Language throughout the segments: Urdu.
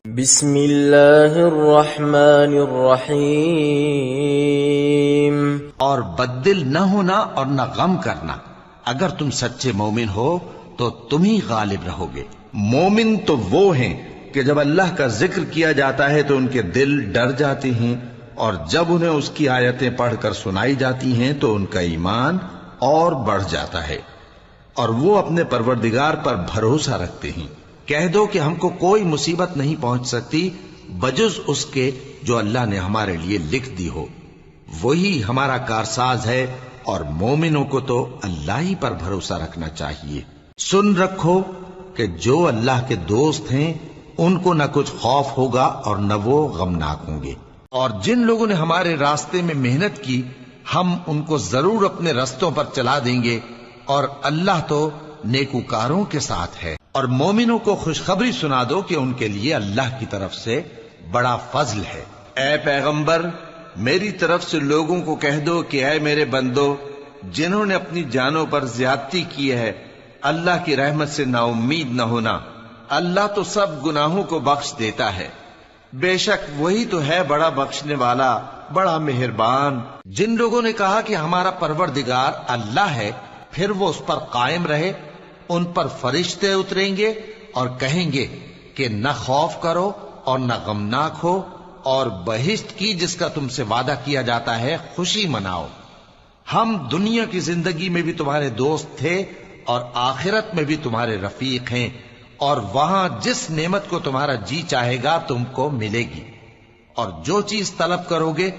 بسم اللہ الرحمن الرحیم۔ اور بددل نہ ہونا اور نہ غم کرنا، اگر تم سچے مومن ہو تو تم ہی غالب رہو گے۔ مومن تو وہ ہیں کہ جب اللہ کا ذکر کیا جاتا ہے تو ان کے دل ڈر جاتے ہیں، اور جب انہیں اس کی آیتیں پڑھ کر سنائی جاتی ہیں تو ان کا ایمان اور بڑھ جاتا ہے، اور وہ اپنے پروردگار پر بھروسہ رکھتے ہیں۔ کہہ دو کہ ہم کو کوئی مصیبت نہیں پہنچ سکتی بجز اس کے جو اللہ نے ہمارے لیے لکھ دی ہو، وہی ہمارا کارساز ہے، اور مومنوں کو تو اللہ ہی پر بھروسہ رکھنا چاہیے۔ سن رکھو کہ جو اللہ کے دوست ہیں ان کو نہ کچھ خوف ہوگا اور نہ وہ غمناک ہوں گے، اور جن لوگوں نے ہمارے راستے میں محنت کی ہم ان کو ضرور اپنے رستوں پر چلا دیں گے، اور اللہ تو نیکوکاروں کے ساتھ ہے۔ اور مومنوں کو خوشخبری سنا دو کہ ان کے لیے اللہ کی طرف سے بڑا فضل ہے۔ اے پیغمبر، میری طرف سے لوگوں کو کہہ دو کہ اے میرے بندو، جنہوں نے اپنی جانوں پر زیادتی کی ہے، اللہ کی رحمت سے نا امید نہ ہونا۔ اللہ تو سب گناہوں کو بخش دیتا ہے، بے شک وہی تو ہے بڑا بخشنے والا، بڑا مہربان۔ جن لوگوں نے کہا کہ ہمارا پروردگار اللہ ہے، پھر وہ اس پر قائم رہے، ان پر فرشتے اتریں گے اور کہیں گے کہ نہ خوف کرو اور نہ غمناک ہو، اور بہشت کی جس کا تم سے وعدہ کیا جاتا ہے خوشی مناؤ۔ ہم دنیا کی زندگی میں بھی تمہارے دوست تھے اور آخرت میں بھی تمہارے رفیق ہیں، اور وہاں جس نعمت کو تمہارا جی چاہے گا تم کو ملے گی، اور جو چیز طلب کرو گے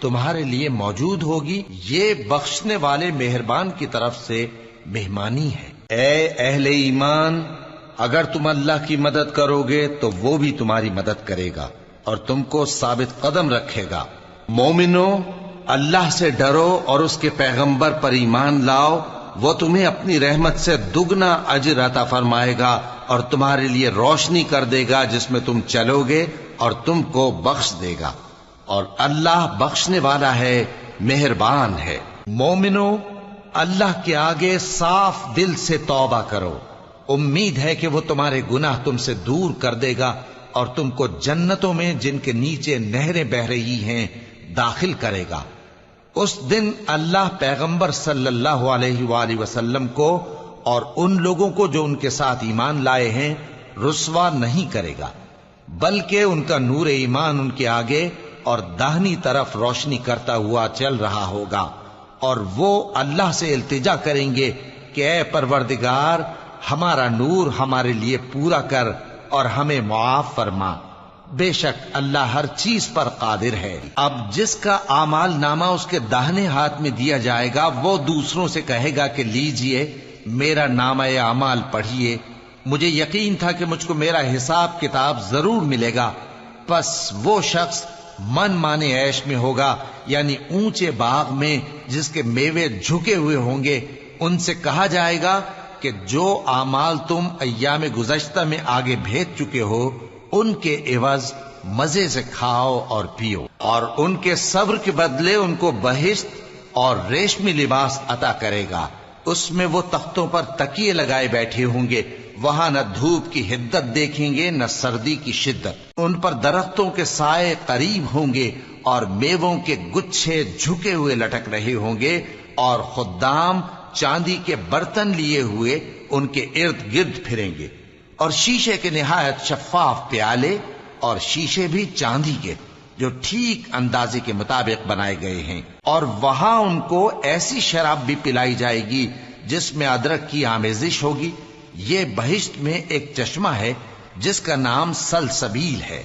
تمہارے لیے موجود ہوگی۔ یہ بخشنے والے مہربان کی طرف سے مہمانی ہے۔ اے اہل ایمان، اگر تم اللہ کی مدد کرو گے تو وہ بھی تمہاری مدد کرے گا اور تم کو ثابت قدم رکھے گا۔ مومنو، اللہ سے ڈرو اور اس کے پیغمبر پر ایمان لاؤ، وہ تمہیں اپنی رحمت سے دگنا اجر عطا فرمائے گا اور تمہارے لیے روشنی کر دے گا جس میں تم چلو گے، اور تم کو بخش دے گا، اور اللہ بخشنے والا ہے، مہربان ہے۔ مومنو، اللہ کے آگے صاف دل سے توبہ کرو، امید ہے کہ وہ تمہارے گناہ تم سے دور کر دے گا اور تم کو جنتوں میں جن کے نیچے نہریں بہہ رہی ہیں داخل کرے گا۔ اس دن اللہ پیغمبر صلی اللہ علیہ وآلہ وسلم کو اور ان لوگوں کو جو ان کے ساتھ ایمان لائے ہیں رسوا نہیں کرے گا، بلکہ ان کا نور ایمان ان کے آگے اور داہنی طرف روشنی کرتا ہوا چل رہا ہوگا، اور وہ اللہ سے التجا کریں گے کہ اے پروردگار، ہمارا نور ہمارے لیے پورا کر اور ہمیں معاف فرما، بے شک اللہ ہر چیز پر قادر ہے۔ اب جس کا اعمال نامہ اس کے داہنے ہاتھ میں دیا جائے گا وہ دوسروں سے کہے گا کہ لیجئے میرا نامہ اعمال پڑھیے، مجھے یقین تھا کہ مجھ کو میرا حساب کتاب ضرور ملے گا۔ پس وہ شخص من مانے عیش میں ہوگا، یعنی اونچے باغ میں جس کے میوے جھکے ہوئے ہوں گے۔ ان سے کہا جائے گا کہ جو اعمال تم ایام گزشتہ میں آگے بھیج چکے ہو ان کے عوض مزے سے کھاؤ اور پیو، اور ان کے صبر کے بدلے ان کو بہشت اور ریشمی لباس عطا کرے گا۔ اس میں وہ تختوں پر تکیے لگائے بیٹھے ہوں گے، وہاں نہ دھوپ کی حدت دیکھیں گے نہ سردی کی شدت، ان پر درختوں کے سائے قریب ہوں گے اور میووں کے گچھے جھکے ہوئے لٹک رہے ہوں گے، اور خدام چاندی کے برتن لیے ہوئے ان کے ارد گرد پھریں گے، اور شیشے کے نہایت شفاف پیالے، اور شیشے بھی چاندی کے جو ٹھیک اندازے کے مطابق بنائے گئے ہیں، اور وہاں ان کو ایسی شراب بھی پلائی جائے گی جس میں ادرک کی آمیزش ہوگی۔ یہ بہشت میں ایک چشمہ ہے جس کا نام سلسبیل ہے،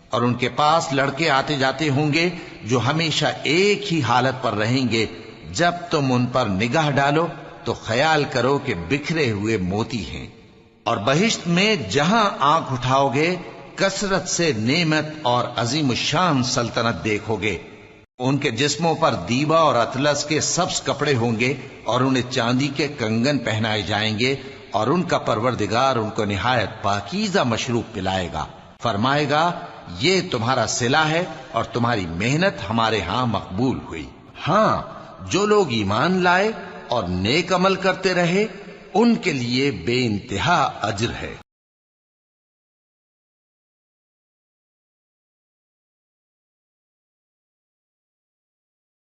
اور ان کے پاس لڑکے آتے جاتے ہوں گے جو ہمیشہ ایک ہی حالت پر رہیں گے۔ جب تم ان پر نگاہ ڈالو تو خیال کرو کہ بکھرے ہوئے موتی ہیں، اور بہشت میں جہاں آنکھ اٹھاؤ گے کثرت سے نعمت اور عظیم الشان سلطنت دیکھو گے۔ ان کے جسموں پر دیبا اور اطلس کے سبز کپڑے ہوں گے، اور انہیں چاندی کے کنگن پہنائے جائیں گے، اور ان کا پروردگار ان کو نہایت پاکیزہ مشروب پلائے گا، فرمائے گا یہ تمہارا صلہ ہے اور تمہاری محنت ہمارے ہاں مقبول ہوئی۔ ہاں، جو لوگ ایمان لائے اور نیک عمل کرتے رہے ان کے لیے بے انتہا اجر ہے۔